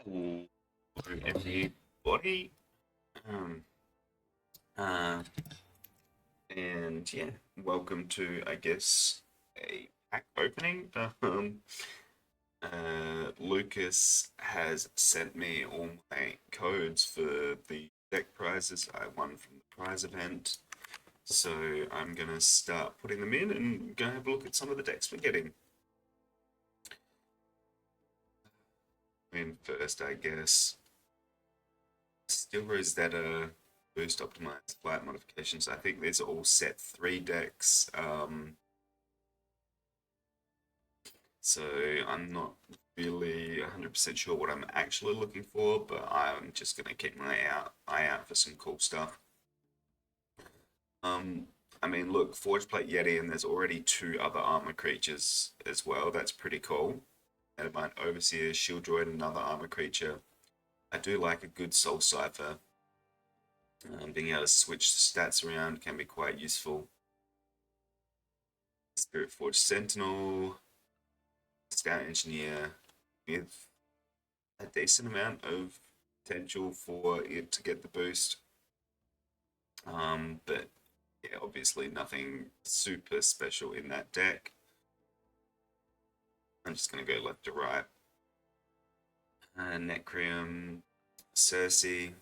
Hello, everybody. Um, uh, and yeah, welcome to, I guess, a pack opening. Lucas has sent me all my codes for the deck prizes I won from the prize event. So I'm gonna start putting them in and go have a look at some of the decks we're getting. First, I guess. Still Rosetta, boost optimized flight modifications. I think these are all set 3 decks. So I'm not really 100% sure what I'm actually looking for, but I'm just gonna keep my eye out for some cool stuff. Um, I mean, look, Forge Plate Yeti, and there's already 2 other armor creatures as well. That's pretty cool. Adamant Overseer, Shield Droid, another armor creature. I do like a good Soul Cipher. Being able to switch stats around can be quite useful. Spirit Forge Sentinel, Scout Engineer, with a decent amount of potential for it to get the boost. But yeah, obviously nothing super special in that deck. I'm just going to go left to right. Necrium, Cersei,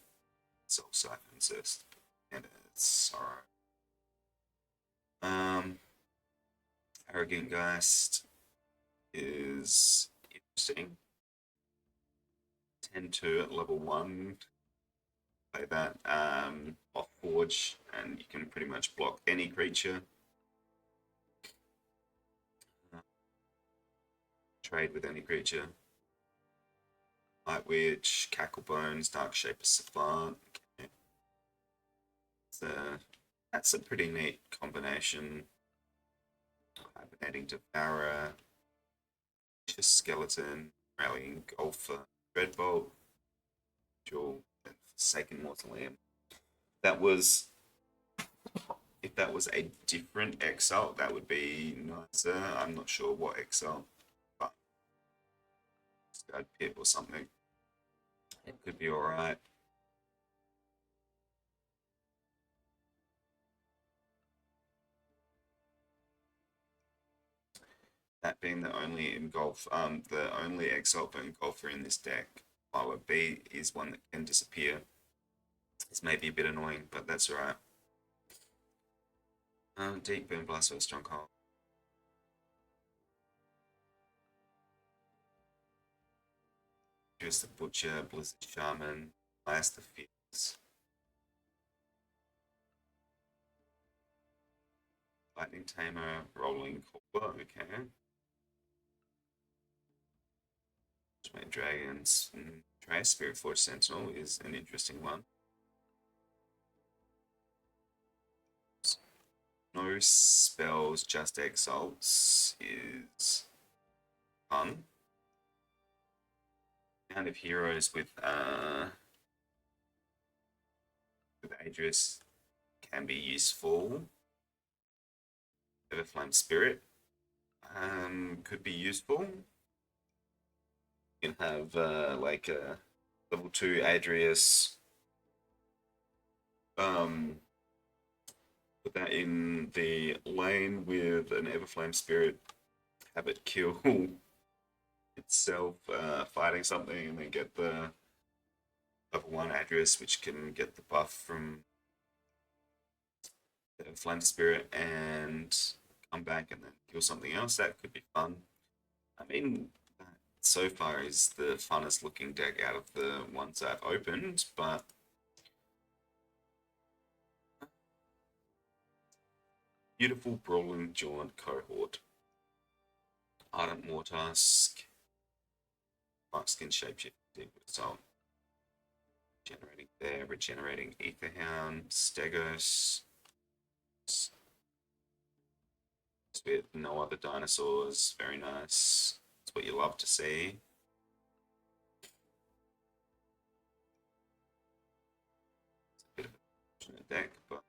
Soul Siphon, Cersei, and it's Sorrow. Um, Arrogant Geist is interesting. 10-2 at level 1. Play that off Forge, and you can pretty much block any creature. Trade with any creature. Light Witch, Cacklebones, Dark Shaper Savant. Okay. So that's a pretty neat combination. Hibernating Devourer, Vicious Skeleton, Rallying Golfer, Dreadbolt, Dual, and Forsaken Mausoleum. That was, if that was a different exile, that would be nicer. I'm not sure what exile, but Scarred Pit or something. It could be alright. That being the only exile engulfer in this deck, while a B is one that can disappear. It's maybe a bit annoying, but that's alright. Deep Burn Blast or Stronghold. Just the Butcher, Blizzard Shaman, Blast the Fierce. Lightning Tamer, Rolling Cooler, okay. Giant Dragons, Dry Spirit Forge Sentinel is an interesting one. No spells, just exalts is fun. Kind of heroes with Adris can be useful. Everflame Spirit could be useful. You can have like a level 2 Adrius. Put that in the lane with an Everflame Spirit. Have it kill itself fighting something, and then get the level 1 Adrius, which can get the buff from the Flame Spirit and come back and then kill something else. That could be fun. I mean, that so far is the funnest looking deck out of the ones I've opened, but beautiful Brawling Jaunt Cohort. Ardent Mortask, Skin Shapeshift, Deep Assault, Generating Bear, Regenerating Aetherhound, Stegos, with no other dinosaurs, very nice. That's what you love to see. It's a bit of a fortunate deck, but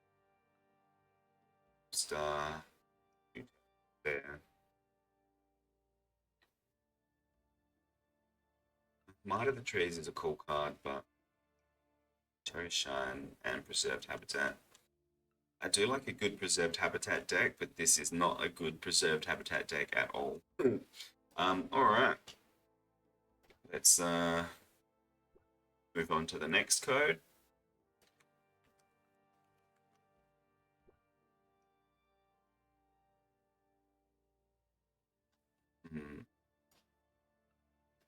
star there. Might of the Trees is a cool card, but Cherry Shine and Preserved Habitat. I do like a good Preserved Habitat deck, but this is not a good Preserved Habitat deck at all. Alright. Let's move on to the next code.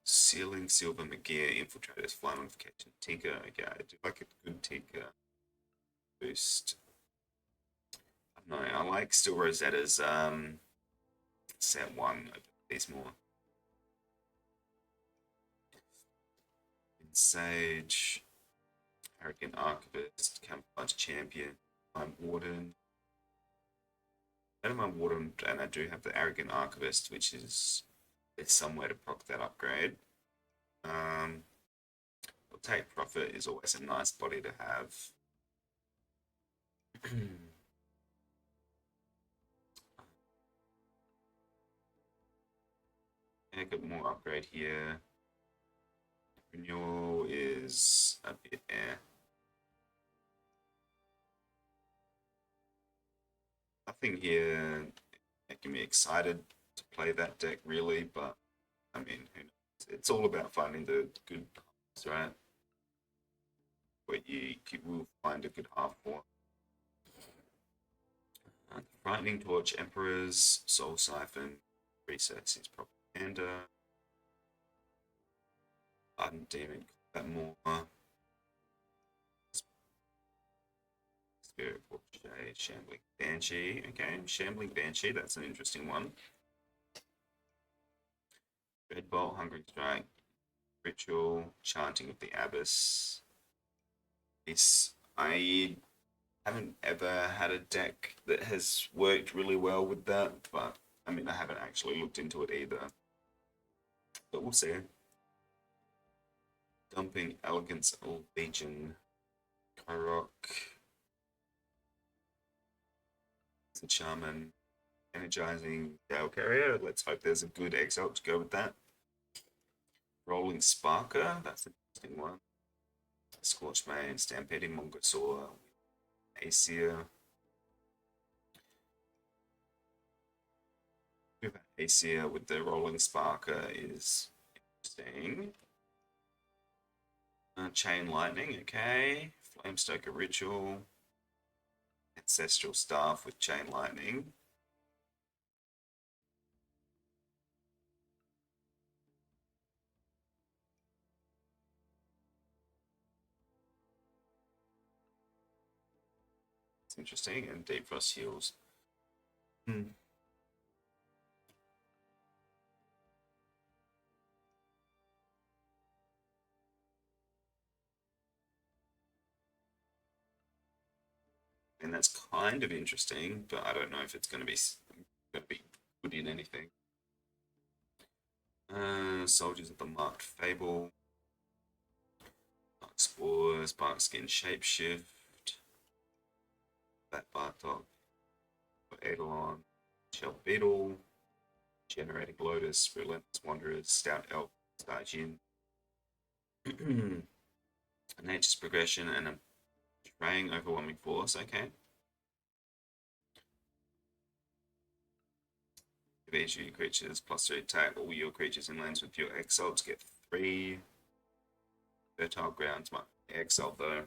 Sealing Silver McGear, Infiltrators, Fly Modification, Tinker. Okay, I do like a good Tinker boost. I don't know, I like Steel Rosetta's set one of these more. In Sage, Arrogant Archivist, Camouflage Champion, I'm Warden. I'm Warden, and I do have the Arrogant Archivist, which is there's somewhere to proc that upgrade. We'll take Profit is always a nice body to have. Yeah, got more upgrade here. Renewal is a bit Nothing here making me excited to play that deck really, but I mean, who knows? It's all about finding the good halves, right? Where you will find a good half for. Frightening Torch, Emperors, Soul Siphon, Resets is Propaganda. Ardent Demon, that more. Spirit Portrait, Shambling Banshee. Okay, Shambling Banshee, that's an interesting one. Red Bolt, Hungry Strike, Ritual, Chanting of the Abyss. I haven't ever had a deck that has worked really well with that, but I mean, I haven't actually looked into it either. But we'll see. Dumping Elegance Legion, Kyrok, Shaman, Energizing Gale Carrier. Let's hope there's a good exalt to go with that. Rolling Sparker, that's an interesting one. Scorchmane, Stampeding Mongosaur, Aesir. Aesir with the Rolling Sparker is interesting. Chain Lightning, okay. Flamestoker Ritual. Ancestral Staff with Chain Lightning. It's interesting. And Deep Frost Heals. And that's kind of interesting, but I don't know if it's going to be good in anything. Soldiers of the Marked Fable, Dark Spores, Barkskin Shapeshift, Bat Bartok, Eidolon, Shell Beetle, Generating Lotus, Relentless Wanderers, Stout Elk, Starjin, Nature's Progression, and a Betraying Overwhelming Force, okay. If each of your creatures plus 3 attack, all your creatures in lands with your exalts get 3. Fertile Grounds might be exalt though.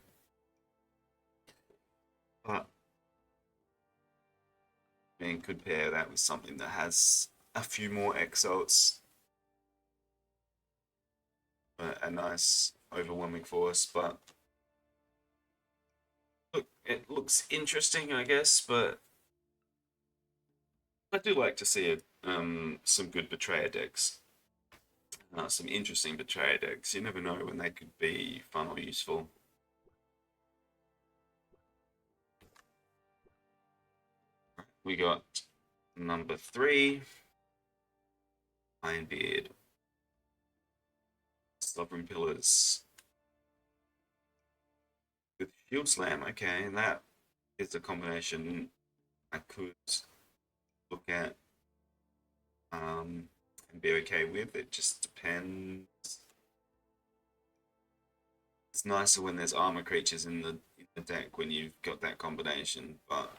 But I mean, could pair that with something that has a few more exalts. A nice overwhelming force, but look, it looks interesting, I guess, but I do like to see it, some good Betrayer decks. Some interesting Betrayer decks. You never know when they could be fun or useful. We got number 3, Ironbeard, Sovereign Pillars with Shield Slam. Okay, and that is a combination I could look at and be okay with. It just depends It's nicer when there's armor creatures in the deck when you've got that combination, but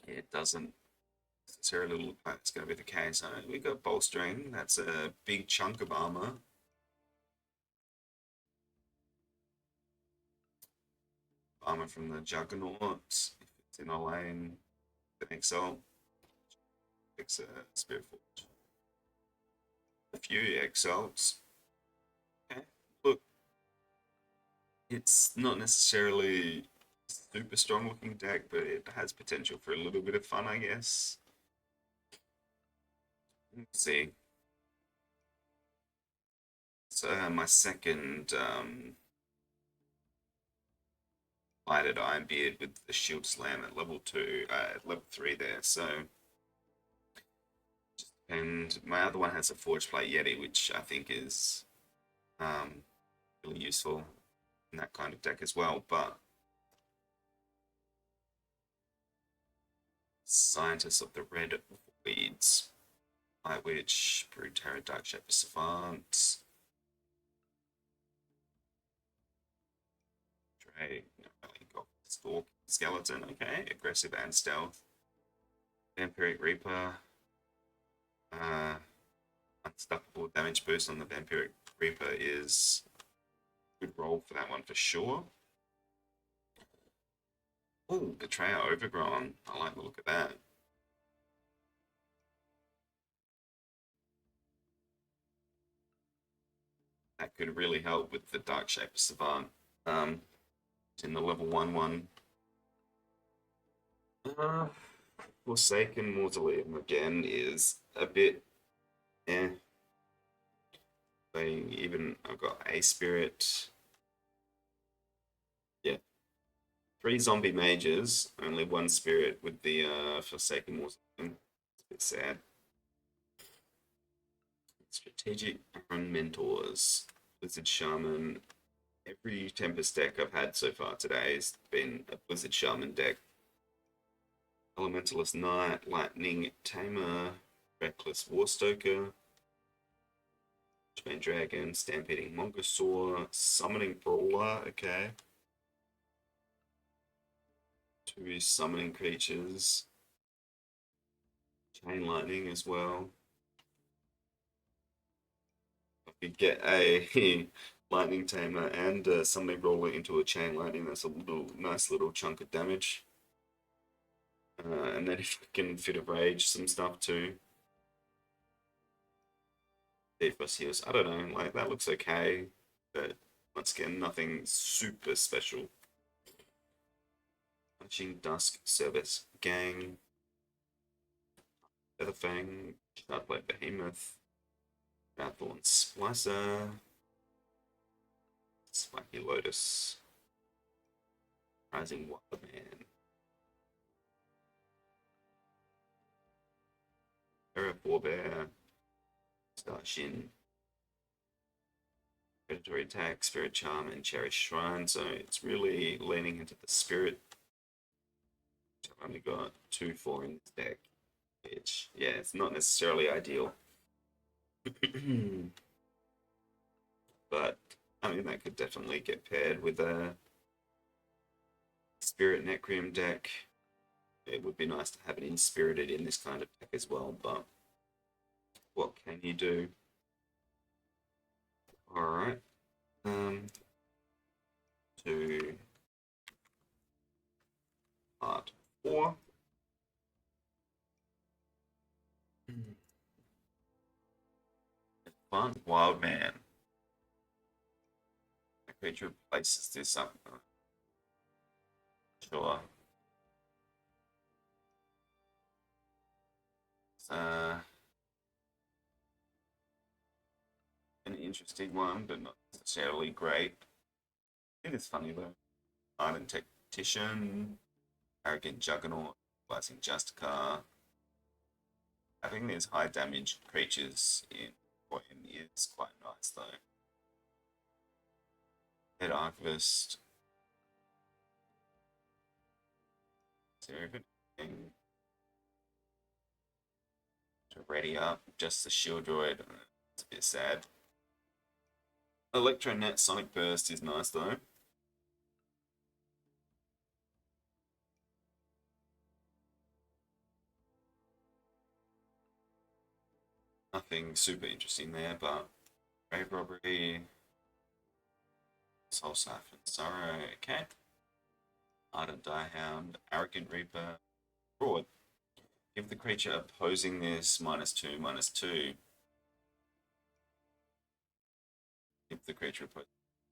it doesn't necessarily look like it's going to be the case. So we got bolstering. That's a big chunk of armor. Armor from the Juggernaut. If it's in a lane, the Exalt. It's a Spirit Forge. A few Exalts. Okay. Look, it's not necessarily a super strong looking deck, but it has potential for a little bit of fun, I guess. Let's see. So my second lighted Iron Beard with the Shield Slam at level 2, at level 3 there. So, and my other one has a Forge Plate Yeti, which I think is um, really useful in that kind of deck as well. But Scientists of the Red Voids, Light Witch, Brood Terror, Dark Shaper Savant, Drake, Stalk, Skeleton, okay, aggressive and stealth, Vampiric Reaper, uh, unstoppable damage boost on the Vampiric Reaper is a good roll for that one for sure. Oh, Betrayer Overgrown, I like the look of that. That could really help with the Dark Shaper Savant. Um, in the level 1/1. Uh, Forsaken Mausoleum again is a bit eh. Even I've got a spirit. Yeah. 3 zombie mages, only 1 spirit with the Forsaken Mausoleum. It's a bit sad. Strategic Iron Mentors. Blizzard Shaman. Every Tempest deck I've had so far today has been a Blizzard Shaman deck. Elementalist Knight, Lightning Tamer, Reckless Warstoker, Chain Dragon, Stampeding Mongosaur, Summoning Brawler, okay. 2 summoning creatures. Chain Lightning as well. I could get a Lightning Tamer and a Summoning Brawler into a Chain Lightning, that's a nice little chunk of damage. And then if I can fit of Rage some stuff too. I don't know, like that looks okay, but once again, nothing super special. Punching Dusk Service Gang, Featherfang, Shardblade Behemoth, Rathorn Splicer, Spiky Lotus, Rising Wildman, Terra Forebear, Starshin, Predatory Attack, Spirit Charm, and Cherish Shrine. So it's really leaning into the spirit. I've only got 2/4 in this deck, which, yeah, it's not necessarily ideal. But, I mean, that could definitely get paired with a Spirit Necrim deck. It would be nice to have it inspirited in this kind of deck as well, but what can you do? Alright. To part 4. Fun Wild Man. A creature places this up. Sure. It's an interesting one, but not necessarily great. It is funny though. Ardent Tactician, Arrogant Juggernaut, Blessing Justicar. Having these high damage creatures in Poison is quite nice though. Head Archivist. Is there even anything to ready up? Just the Shield Droid. It's a bit sad. Electronet Sonic Burst is nice though. Nothing super interesting there, but Grave Robbery, Soul Siphon, Sorrow, okay. Ardent Diehound, Arrogant Reaper, Fraud. Give the creature opposing this -2/-2. Give the creature opposing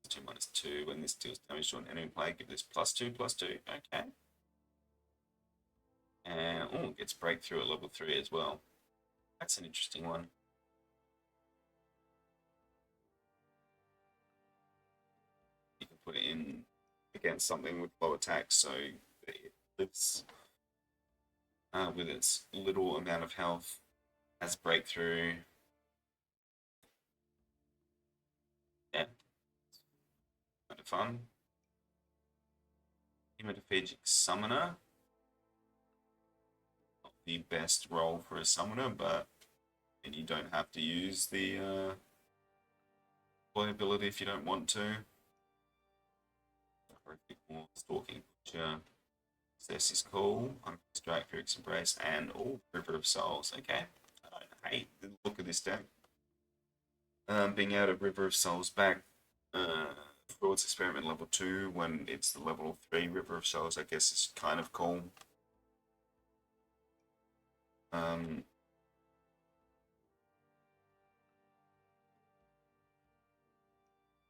2/-2. When this deals damage to an enemy player, give this +2/+2. Okay. And oh, it gets breakthrough at level 3 as well. That's an interesting one. You can put it in against something with low attack, so it lives with its little amount of health, has breakthrough. Yeah, kind of fun. Hematophagic Summoner. Not the best role for a summoner, but and you don't have to use the ability if you don't want to. Horrific War, Stalking Butcher. This is cool. Strike, Pyrrhic's Embrace, and River of Souls. Okay, I don't hate the look of this deck. Being out of River of Souls back, Fraud's Experiment level 2 when it's the level 3 River of Souls, I guess is kind of cool.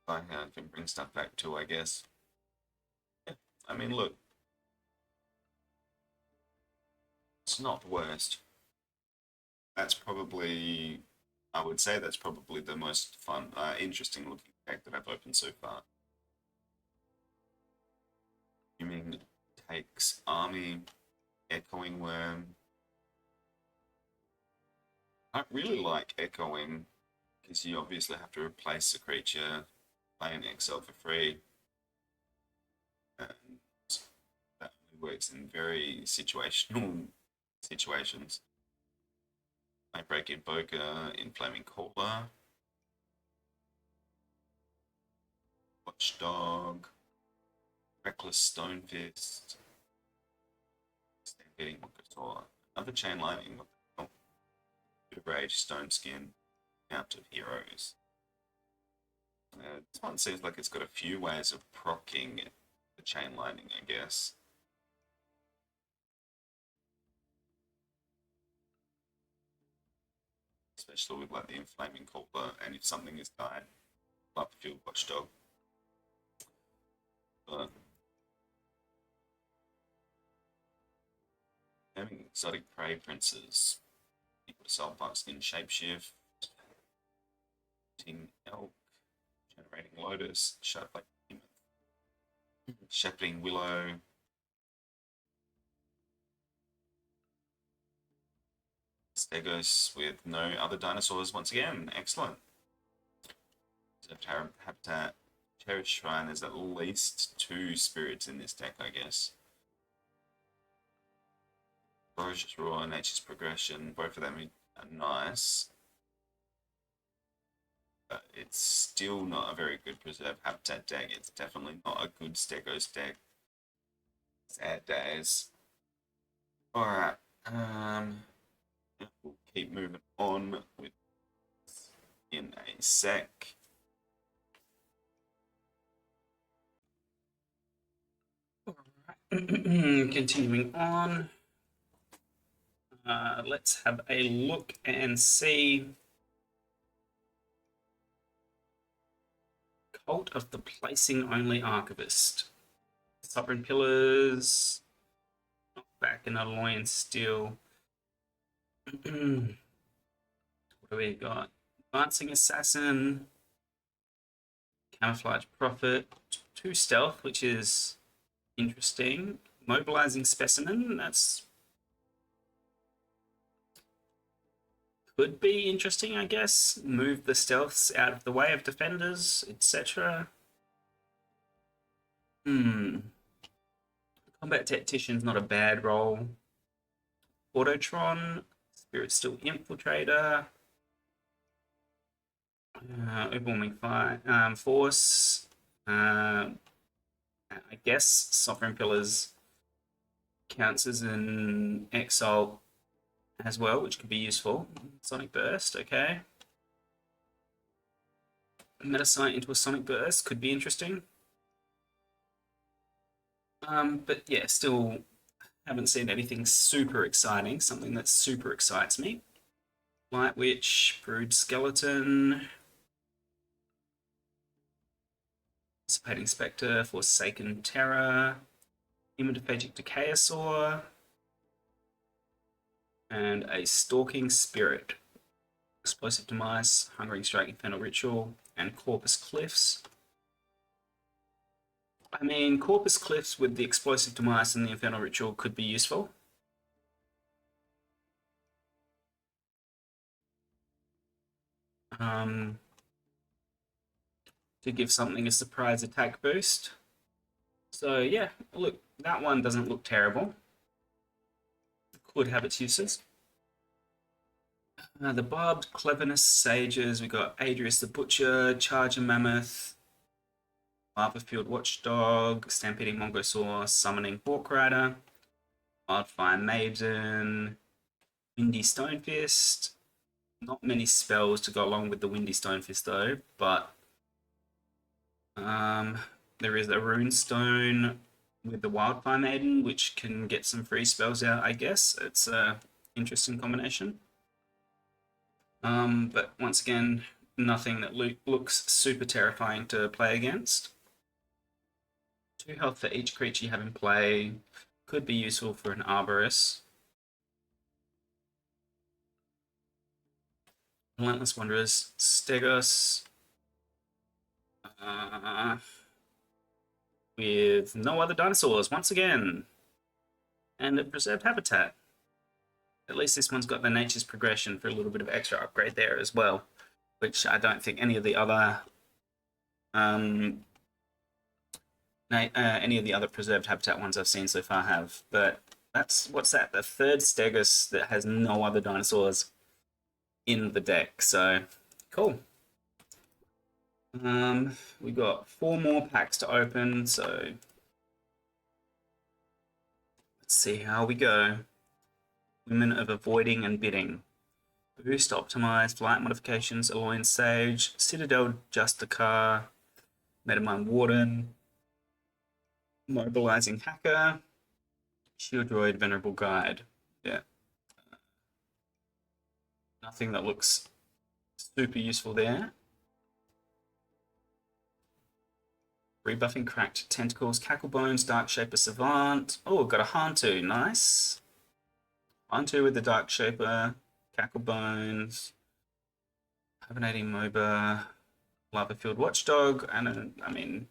I can bring stuff back too, I guess. Yeah, I mean, look, it's not the worst. That's probably, I would say that's probably the most fun, interesting looking deck that I've opened so far. Fuming takes Army, Echoing Worm. I really like Echoing because you obviously have to replace a creature, play an exile for free, and that only works in very situational situations. I break Invoker, Inflaming Caller, Watchdog, Reckless Stonefist, Stampeding Mokator, another Chain Lightning, Bit of Rage, Stone Skin, Out of Heroes. This one seems like it's got a few ways of proccing the Chain Lightning, I guess. Especially with like the Inflaming Caller, and if something is died, Upfield Watchdog. But having Exotic Prey Princes, equal to Soul Bucks in Shapeshift, Ting Elk, Generating Lotus, Shut Like Demon, Shepherding Willow, Stegos with no other dinosaurs once again. Excellent. Habitat, Cherished Shrine. There's at least 2 spirits in this deck, I guess. Ferocious Roar, Nature's Progression. Both of them are nice. But it's still not a very good Preserve Habitat deck. It's definitely not a good Stegos deck. Sad days. Alright. We'll keep moving on with in a sec. Continuing on, let's have a look and see. Cult of the Placing Only Archivist. Sovereign Pillars. Back in Alloy Steel. What do we got? Advancing Assassin. Camouflage Prophet. 2 Stealth, which is interesting. Mobilizing Specimen. That's could be interesting, I guess. Move the stealths out of the way of defenders, etc. Combat Tactician's not a bad role. Autotron, Spirit Still Infiltrator. Overwhelming fire, force. I guess Sovereign Pillars counts as an exalt as well, which could be useful. Sonic Burst, okay. Metasight into a Sonic Burst could be interesting. But yeah, still haven't seen anything super exciting, something that super excites me. Light Witch, Brood Skeleton, Dissipating Spectre, Forsaken Terror, Immunophagic Decayosaur, and a Stalking Spirit. Explosive Demise, Hungering Strike, Infernal Ritual, and Corpus Cliffs. I mean, Corpus Cliffs with the Explosive Demise and the Infernal Ritual could be useful. To give something a surprise attack boost. So yeah, look, that one doesn't look terrible. Could have its uses. The Barbed Cleverness Sages, we got Adrius the Butcher, Charger Mammoth, Lavafield Watchdog, Stampeding Mongosaur, Summoning Hawk Rider, Wildfire Maiden, Windy Stonefist. Not many spells to go along with the Windy Stonefist though, but there is a Runestone with the Wildfire Maiden, which can get some free spells out, I guess. It's a interesting combination. But once again, nothing that looks super terrifying to play against. 2 health for each creature you have in play. Could be useful for an Arborist. Relentless Wanderers, Stegos. With no other dinosaurs, once again. And a Preserved Habitat. At least this one's got the Nature's Progression for a little bit of extra upgrade there as well, which I don't think any of the other preserved habitat ones I've seen so far have. But that's what's that? The third Stegus that has no other dinosaurs in the deck. So cool. We got 4 more packs to open. So let's see how we go. Women of Avoiding and Bidding. Boost, Optimized, Flight Modifications, Alloying Sage, Citadel Justicar, Metamind Warden, Mobilizing Hacker, Shield Droid, Venerable Guide. Yeah. Nothing that looks super useful there. Rebuffing Cracked Tentacles, Cacklebones, Dark Shaper Savant. Oh, got a Hantu, nice. Hantu with the Dark Shaper, Cacklebones, Hibernating MOBA, Lavafield Watchdog, and I mean,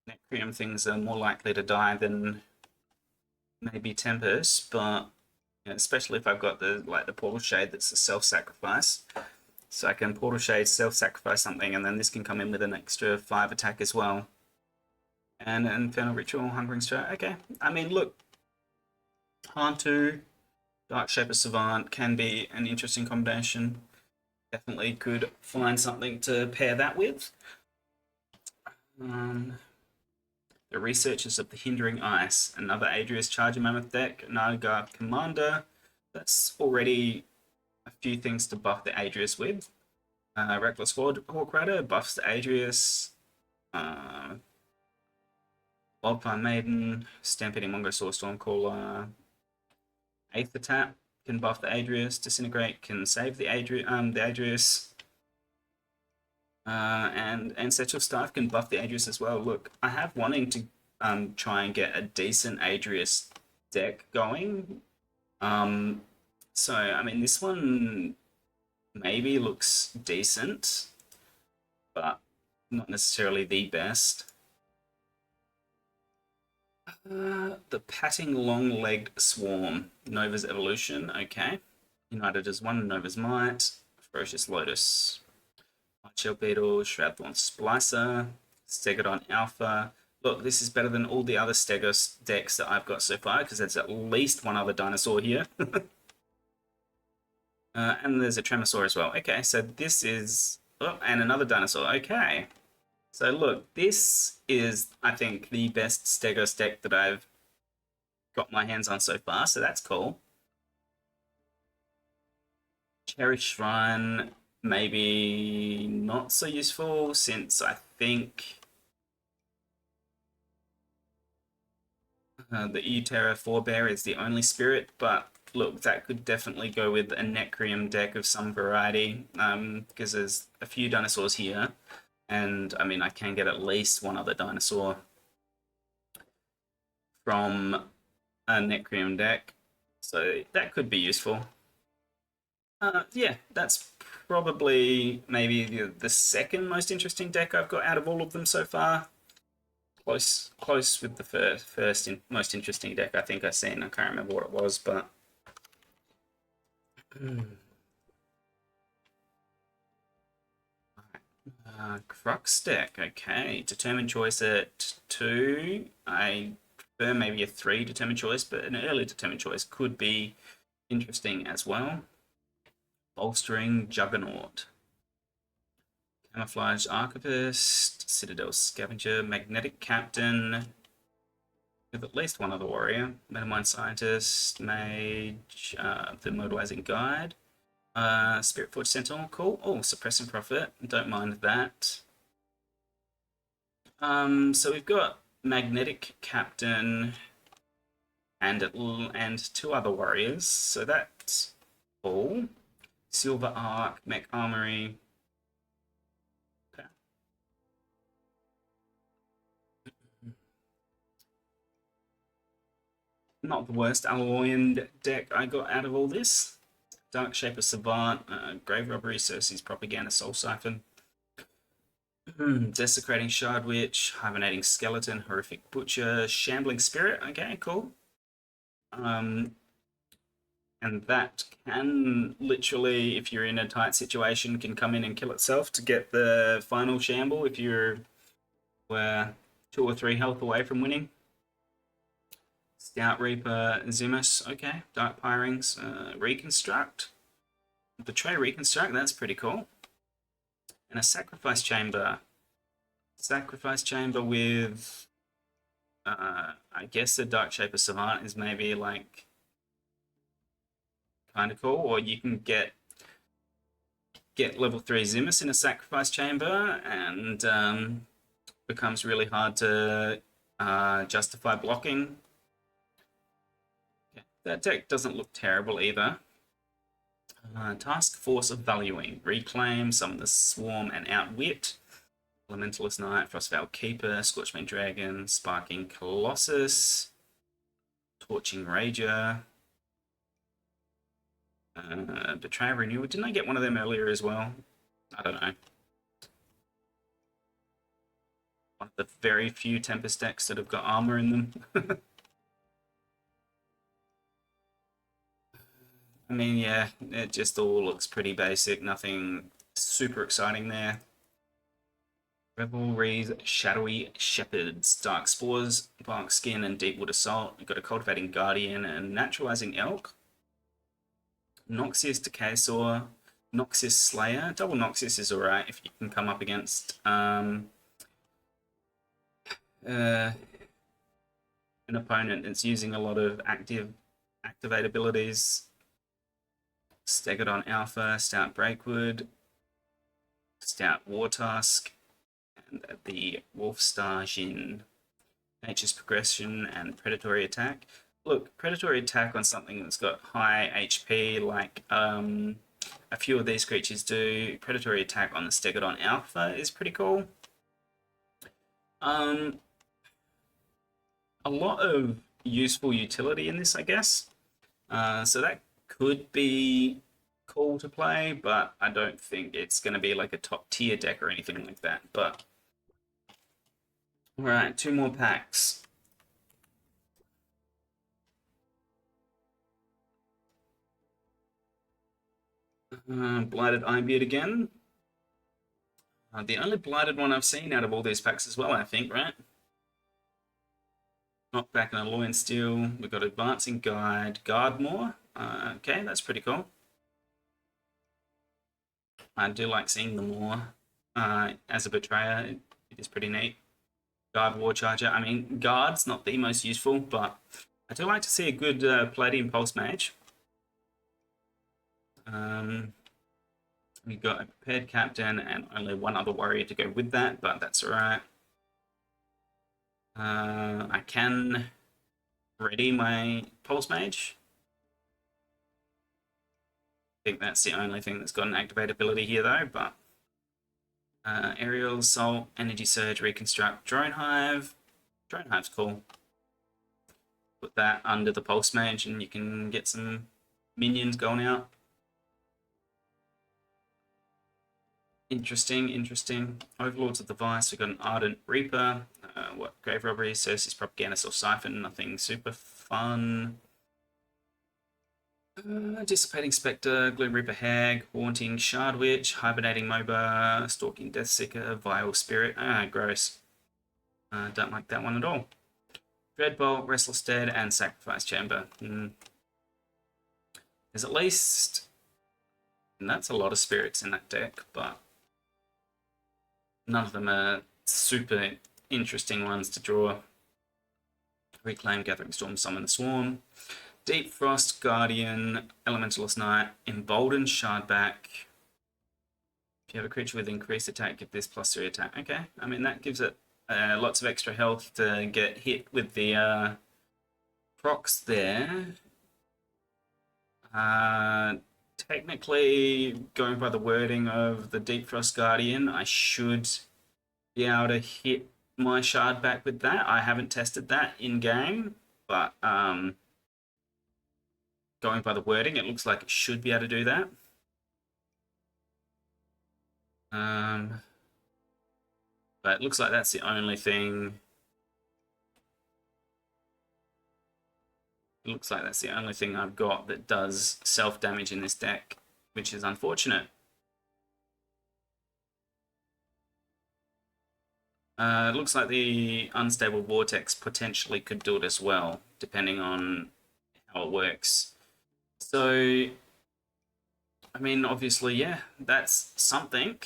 Necreum things are more likely to die than maybe Tempest, but you know, especially if I've got the Portal Shade that's a self-sacrifice. So I can Portal Shade, self-sacrifice something, and then this can come in with an extra 5 attack as well. And an Infernal Ritual, Hungering Strike. Okay, I mean, look, Hantu, Dark Shaper Savant can be an interesting combination. Definitely could find something to pair that with. The Researchers of the Hindering Ice, another Adrius Charger Mammoth deck, Nilgard Commander. That's already a few things to buff the Adrius with. Reckless Hawk Rider buffs the Adrius. Wildfire Maiden, Stampeding Mongosaur Stormcaller. Aether Tap can buff the Adrius. Disintegrate can save the Adrius. And Ancestral Staff can buff the Adrius as well. Look, I have wanting to try and get a decent Adrius deck going. So, I mean, this one maybe looks decent, but not necessarily the best. The Patting Long-Legged Swarm, Nova's Evolution, okay. United as One, Nova's Might, Ferocious Lotus, Shell Beetle, Shroudthorn Splicer, Stegodon Alpha. Look, this is better than all the other Stegos decks that I've got so far, because there's at least one other dinosaur here. And there's a Tremosaur as well. Okay, so this is Oh, and another dinosaur. Okay. So look, this is, I think, the best Stegos deck that I've got my hands on so far, so that's cool. Cherish Shrine, maybe not so useful, since I think the Eutera Forebear is the only spirit, but look, that could definitely go with a Necrium deck of some variety, because there's a few dinosaurs here, and I mean, I can get at least one other dinosaur from a Necrium deck, so that could be useful. Yeah, that's probably maybe the second most interesting deck I've got out of all of them so far. Close with the most interesting deck I think I've seen. I can't remember what it was, but Crux deck. Okay, determined choice at 2. I prefer maybe a 3 determined choice, but an early determined choice could be interesting as well. Bolstering Juggernaut. Camouflage Archivist, Citadel Scavenger, Magnetic Captain, with at least one other warrior, Metamind Scientist, Mage, the Mobilizing Guide, Spirit Forge Sentinel, cool. Oh, Suppressing Prophet, don't mind that. So we've got Magnetic Captain and 2 other warriors, so that's cool. Silver Arc, Mech Armory. Okay. Not the worst Alloyan deck I got out of all this. Dark Shaper Savant, Grave Robbery, Cersei's Propaganda, Soul Siphon, Desecrating Shard Witch, Hibernating Skeleton, Horrific Butcher, Shambling Spirit. Okay, cool. And that can literally, if you're in a tight situation, can come in and kill itself to get the final shamble if you're 2 or 3 health away from winning. Stout Reaper, Zimus, okay. Dark Pyrings, Reconstruct. Betray Reconstruct, that's pretty cool. And a Sacrifice Chamber. Sacrifice Chamber with, I guess the Dark Shaper Savant is maybe like kind of cool, or you can get level 3 Zimus in a Sacrifice Chamber, and becomes really hard to justify blocking. Okay. That deck doesn't look terrible either. Task Force of Valuing. Reclaim, Summon the Swarm, and Outwit. Elementalist Knight, Frostveil Keeper, Scorchmane Dragon, Sparking Colossus, Torching Rager, Betrayer Renewal. Didn't I get one of them earlier as well? I don't know. One of the very few Tempest decks that have got armor in them. I mean, yeah, it just all looks pretty basic. Nothing super exciting there. Revelries, Shadowy Shepherds, Dark Spores, Bark Skin, and Deepwood Assault. We've got a Cultivating Guardian and Naturalizing Elk. Noxious Decaysaur, Noxious Slayer. Double Noxious is alright if you can come up against an opponent that's using a lot of activate abilities. Stegodon Alpha, Stout Breakwood, Stout Wartusk, and the Wolfstar Jin. Nature's Progression and Predatory Attack. Look, Predatory Attack on something that's got high HP, like a few of these creatures do. Predatory Attack on the Stegodon Alpha is pretty cool. A lot of useful utility in this, I guess. So that could be cool to play, but I don't think it's going to be like a top tier deck or anything like that. But all right, 2 more packs. Blighted Ironbeard again. The only blighted one I've seen out of all these packs as well, I think, right? Knockback and Alloy and Steel. We've got Advancing Guide, Guardmore. Okay, that's pretty cool. I do like seeing them more as a betrayer. It is pretty neat. Guard War Charger. I mean, Guard's not the most useful, but I do like to see a good Palladium Pulse Mage. We've got a prepared captain and only one other warrior to go with that, but that's alright. I can ready my Pulse Mage. I think that's the only thing that's got an activate ability here, though, but Aerial Assault, Energy Surge, Reconstruct, Drone Hive. Drone Hive's cool. Put that under the Pulse Mage and you can get some minions going out. Interesting, interesting. Overlords of the Vice, we've got an Ardent Reaper. What, Grave Robbery, Cersei's Propaganda, or Siphon, nothing super fun. Dissipating Spectre, Gloom Reaper Hag, Haunting Shard Witch, Hibernating MOBA, Stalking Deathseeker, Vile Spirit. Gross. Don't like that one at all. Dreadbolt, Restless Dead, and Sacrifice Chamber. There's at least... And that's a lot of spirits in that deck, but none of them are super interesting ones to draw. Reclaim, Gathering Storm, Summon the Swarm. Deep Frost, Guardian, Elementalist Knight, Emboldened Shardback. If you have a creature with increased attack, give this +3 attack. Okay, I mean, that gives it lots of extra health to get hit with the procs there. Technically, going by the wording of the Deep Frost Guardian, I should be able to hit my shard back with that. I haven't tested that in game, but going by the wording, it looks like it should be able to do that. But it looks like that's the only thing. It looks like that's the only thing I've got that does self-damage in this deck, which is unfortunate. It looks like the Unstable Vortex potentially could do it as well, depending on how it works. So, I mean, obviously, yeah, that's something.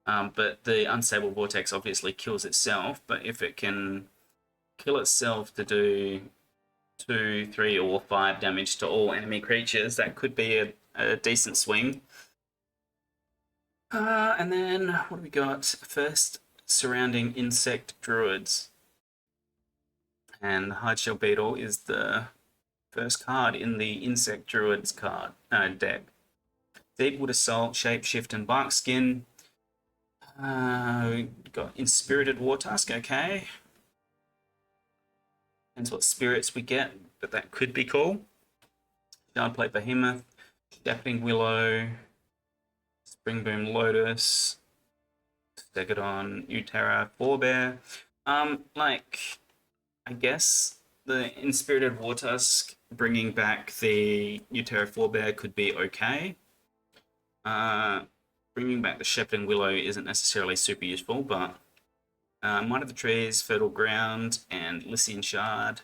But the Unstable Vortex obviously kills itself, but if it can kill itself to do 2, 3, or 5 damage to all enemy creatures, that could be a decent swing. And then, what do we got? First, Surrounding Insect Druids. And the Hardshell Beetle is the first card in the Insect Druids card deck. Deepwood Assault, Shapeshift, and Barkskin. Got Inspirited War Tusk, okay. Depends what spirits we get, but that could be cool. Shardplate Behemoth, Shepherding Willow, Springboom Lotus, Stegodon, Utera, Forebear. I guess the Inspirited War Tusk bringing back the Utera Forebear could be okay. Bringing back the Shepherding Willow isn't necessarily super useful, but Might of the Trees, Fertile Ground, and Lycian Shard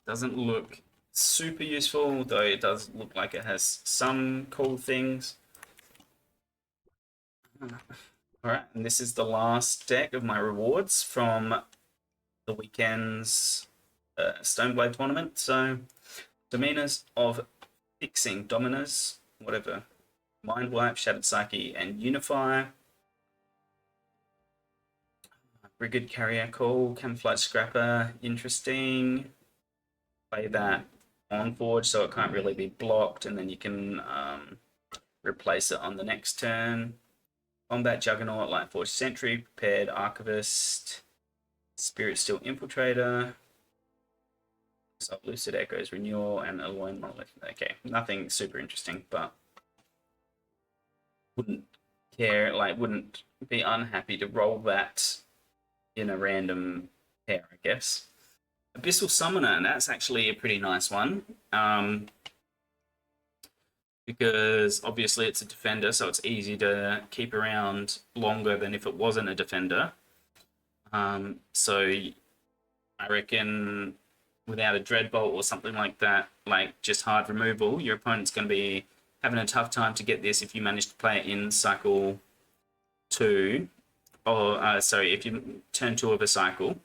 doesn't look super useful, though it does look like it has some cool things. Alright, and this is the last deck of my rewards from the weekend's StoneBlade tournament. So, Demeanors of Fixing, Dominers, whatever. Mind Wipe, Shattered Psyche, and Unify. Brigade Carrier Call, Camouflage Scrapper, interesting. Play that on Forge so it can't really be blocked, and then you can replace it on the next turn. Combat Juggernaut, Lightforged Sentry, Prepared Archivist, Spirit Steel Infiltrator, Lucid Echoes Renewal, and Alloying Monolith. Okay, nothing super interesting, but wouldn't care, wouldn't be unhappy to roll that in a random pair, I guess. Abyssal Summoner, and that's actually a pretty nice one. Because obviously it's a defender, so it's easy to keep around longer than if it wasn't a defender. So I reckon without a Dreadbolt or something like that, like just hard removal, your opponent's going to be having a tough time to get this if you manage to play it in cycle 2, or sorry, if you turn 2 of a cycle.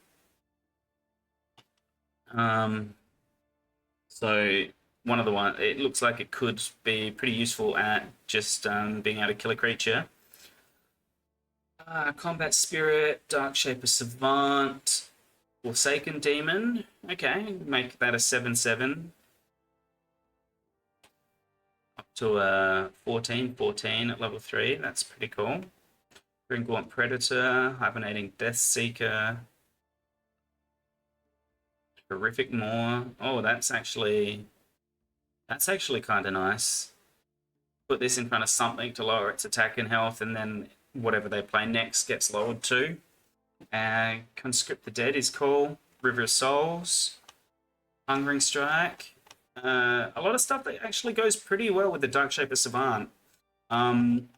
So one of the one, it looks like it could be pretty useful at just being able to kill a creature. Combat Spirit, Dark Shaper Savant, Forsaken Demon. Okay, make that a 7/7. Up to a 14/14 at level 3. That's pretty cool. Gringaunt Predator, Hibernating Death Seeker, Horrific Maw. Oh, that's actually kind of nice. Put this in front of something to lower its attack and health, and then whatever they play next gets lowered too. Conscript the Dead is cool. River of Souls, Hungering Strike. A lot of stuff that actually goes pretty well with the Dark Shaper Savant. And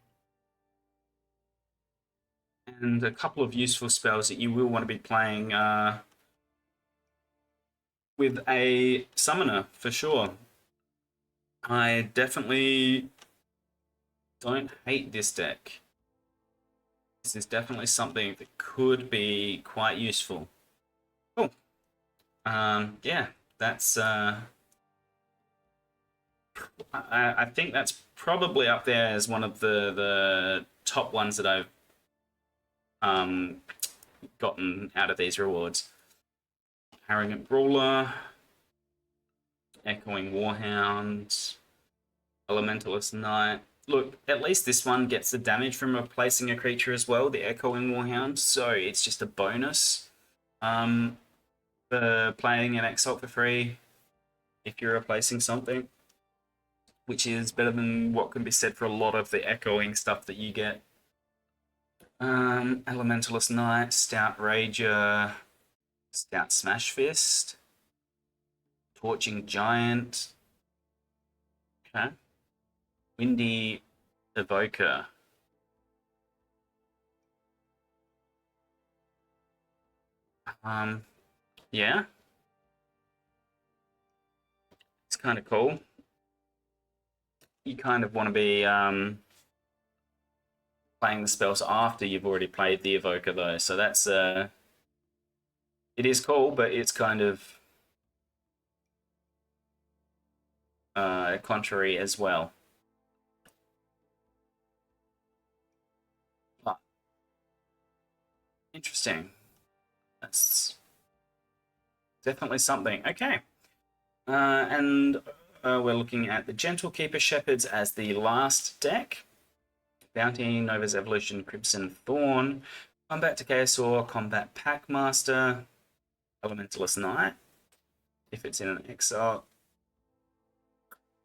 a couple of useful spells that you will want to be playing with a summoner for sure. I definitely don't hate this deck. This is definitely something that could be quite useful. Cool. Yeah, that's I think that's probably up there as one of the top ones that I've gotten out of these rewards. Arrogant Brawler, Echoing Warhound, Elementalist Knight. Look, at least this one gets the damage from replacing a creature as well, the Echoing Warhound, so it's just a bonus for playing an Exalt for free if you're replacing something, which is better than what can be said for a lot of the echoing stuff that you get. Elementalist Knight, Stout Rager, Stout Smash Fist, Torching Giant. Okay. Windy Evoker. Yeah. It's kind of cool. You kind of want to be playing the spells after you've already played the Evoker, though. So that's it is cool, but it's kind of contrary as well. But interesting. That's definitely something. Okay. And we're looking at the Gentle Keeper Shepherds as the last deck. Bounty, Nova's Evolution, Crimson Thorn, Combat Decayasaur, Combat Packmaster, Elementalist Knight. If it's in an exile,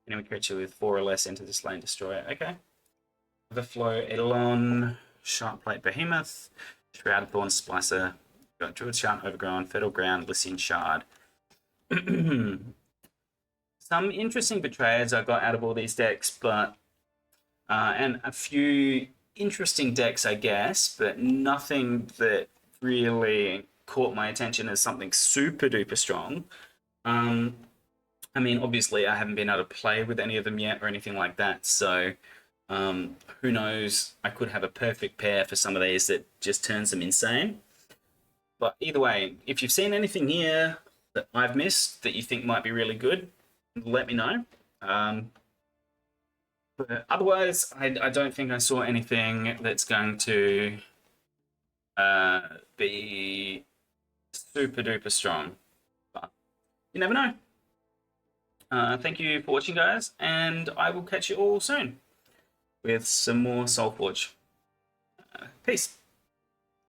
enemy creature with 4 or less enter this lane, destroy it. Okay. Overflow, Eidolon, Sharpplate Behemoth, Shrouded Thorn Splicer, got Druid Shard, Overgrown, Fertile Ground, Lycian Shard. Some interesting betrayers I got out of all these decks, but and a few interesting decks, I guess, but nothing that really caught my attention as something super duper strong. I mean, obviously, I haven't been able to play with any of them yet or anything like that, so who knows? I could have a perfect pair for some of these that just turns them insane. But either way, if you've seen anything here that I've missed that you think might be really good, let me know. But otherwise, I don't think I saw anything that's going to be super duper strong. But you never know. Thank you for watching, guys, and I will catch you all soon with some more Soulforge. Peace.